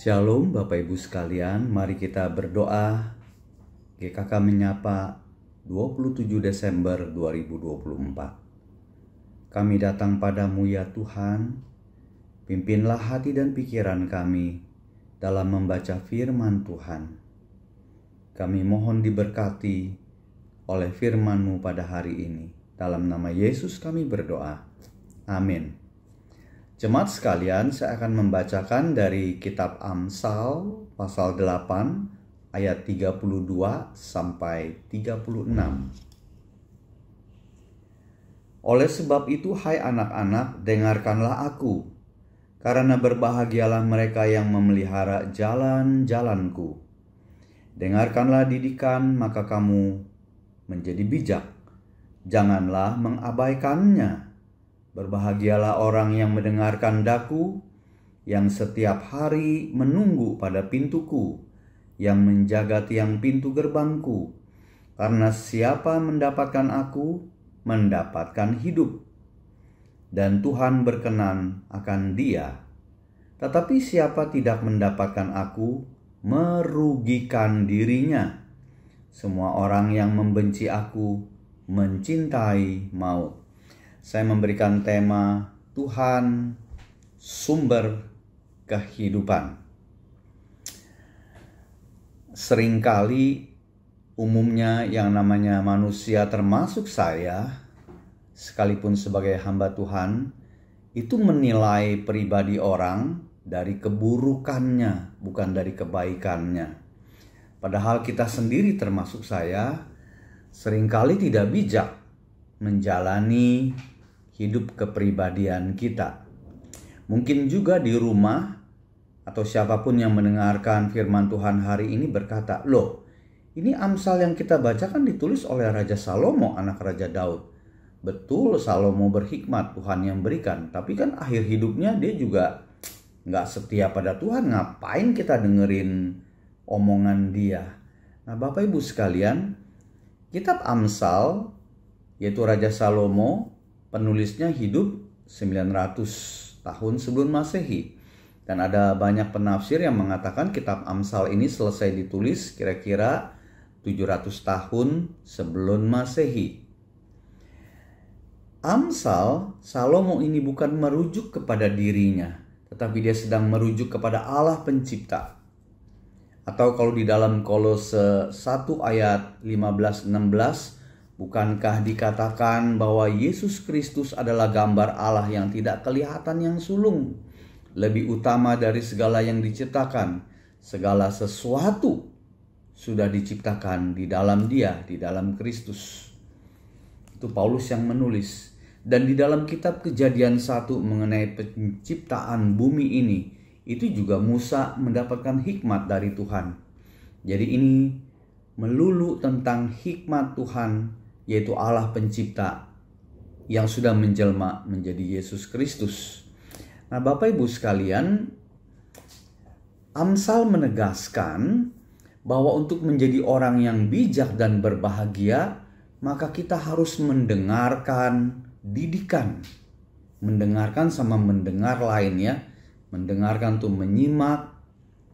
Shalom Bapak Ibu sekalian, mari kita berdoa. GKK menyapa 27 Desember 2024. Kami datang padamu ya Tuhan, pimpinlah hati dan pikiran kami dalam membaca firman Tuhan. Kami mohon diberkati oleh firman-Mu pada hari ini. Dalam nama Yesus kami berdoa. Amin. Jemaat sekalian, saya akan membacakan dari kitab Amsal pasal 8 ayat 32 sampai 36. Oleh sebab itu, hai anak-anak, dengarkanlah aku, karena berbahagialah mereka yang memelihara jalan-jalanku. Dengarkanlah didikan, maka kamu menjadi bijak. Janganlah mengabaikannya. Berbahagialah orang yang mendengarkan daku, yang setiap hari menunggu pada pintuku, yang menjaga tiang pintu gerbangku. Karena siapa mendapatkan aku, mendapatkan hidup, dan Tuhan berkenan akan dia. Tetapi siapa tidak mendapatkan aku, merugikan dirinya. Semua orang yang membenci aku, mencintai maut. Saya memberikan tema Tuhan sumber kehidupan. Seringkali umumnya yang namanya manusia termasuk saya, sekalipun sebagai hamba Tuhan, itu menilai pribadi orang dari keburukannya, bukan dari kebaikannya. Padahal kita sendiri termasuk saya, seringkali tidak bijak menjalani hidup kepribadian kita. Mungkin juga di rumah atau siapapun yang mendengarkan firman Tuhan hari ini berkata, "Loh, ini Amsal yang kita bacakan ditulis oleh Raja Salomo, anak Raja Daud." Betul, Salomo berhikmat, Tuhan yang berikan. Tapi kan akhir hidupnya dia juga nggak setia pada Tuhan. Ngapain kita dengerin omongan dia? Nah, Bapak Ibu sekalian, kitab Amsal, yaitu Raja Salomo, penulisnya hidup 900 tahun sebelum Masehi. Dan ada banyak penafsir yang mengatakan kitab Amsal ini selesai ditulis kira-kira 700 tahun sebelum Masehi. Amsal, Salomo ini bukan merujuk kepada dirinya, tetapi dia sedang merujuk kepada Allah pencipta. Atau kalau di dalam Kolose 1 ayat 15-16, bukankah dikatakan bahwa Yesus Kristus adalah gambar Allah yang tidak kelihatan, yang sulung, lebih utama dari segala yang diciptakan. Segala sesuatu sudah diciptakan di dalam Dia, di dalam Kristus. Itu Paulus yang menulis. Dan di dalam kitab Kejadian 1 mengenai penciptaan bumi ini, itu juga Musa mendapatkan hikmat dari Tuhan. Jadi ini melulu tentang hikmat Tuhan, yaitu Allah pencipta yang sudah menjelma menjadi Yesus Kristus. Nah, Bapak Ibu sekalian, Amsal menegaskan bahwa untuk menjadi orang yang bijak dan berbahagia, maka kita harus mendengarkan didikan. Mendengarkan sama mendengar lain ya. Mendengarkan tuh menyimak,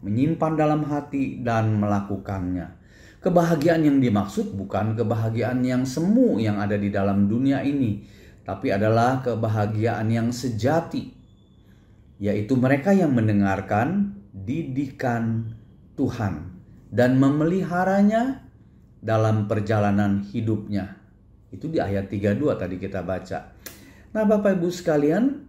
menyimpan dalam hati, dan melakukannya. Kebahagiaan yang dimaksud bukan kebahagiaan yang semu yang ada di dalam dunia ini, tapi adalah kebahagiaan yang sejati, yaitu mereka yang mendengarkan didikan Tuhan dan memeliharanya dalam perjalanan hidupnya. Itu di ayat 32 tadi kita baca. Nah, Bapak Ibu sekalian,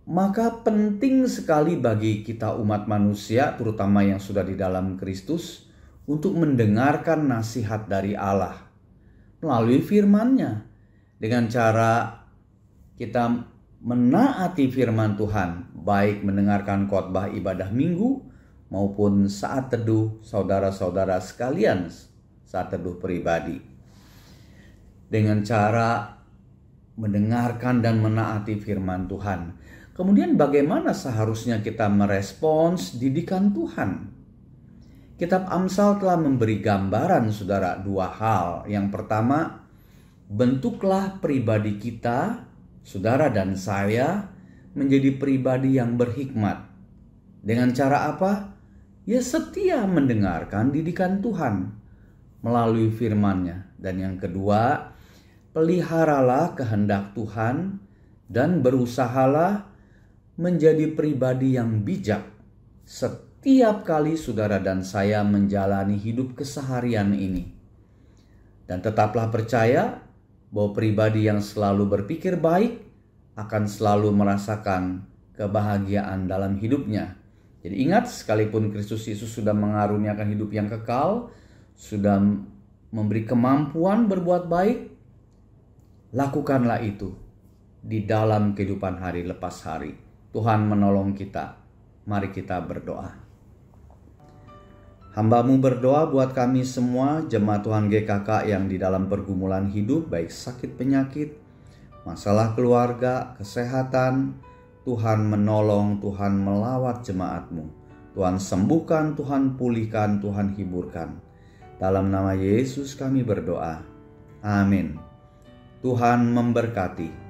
maka penting sekali bagi kita umat manusia, terutama yang sudah di dalam Kristus, untuk mendengarkan nasihat dari Allah melalui firman-Nya. Dengan cara kita menaati firman Tuhan, baik mendengarkan khotbah ibadah minggu maupun saat teduh saudara-saudara sekalian, saat teduh pribadi. Dengan cara mendengarkan dan menaati firman Tuhan. Kemudian bagaimana seharusnya kita merespons didikan Tuhan? Kitab Amsal telah memberi gambaran, saudara, dua hal. Yang pertama, bentuklah pribadi kita, saudara dan saya, menjadi pribadi yang berhikmat. Dengan cara apa? Ya setia mendengarkan didikan Tuhan melalui firman-Nya. Dan yang kedua, peliharalah kehendak Tuhan dan berusahalah menjadi pribadi yang bijak setiap kali saudara dan saya menjalani hidup keseharian ini. Dan tetaplah percaya bahwa pribadi yang selalu berpikir baik akan selalu merasakan kebahagiaan dalam hidupnya. Jadi ingat, sekalipun Kristus Yesus sudah mengaruniakan hidup yang kekal, sudah memberi kemampuan berbuat baik, lakukanlah itu di dalam kehidupan hari lepas hari. Tuhan menolong kita. Mari kita berdoa. Hamba-Mu berdoa buat kami semua, jemaat Tuhan GKK yang di dalam pergumulan hidup, baik sakit penyakit, masalah keluarga, kesehatan. Tuhan menolong, Tuhan melawat jemaat-Mu. Tuhan sembuhkan, Tuhan pulihkan, Tuhan hiburkan. Dalam nama Yesus kami berdoa. Amin. Tuhan memberkati.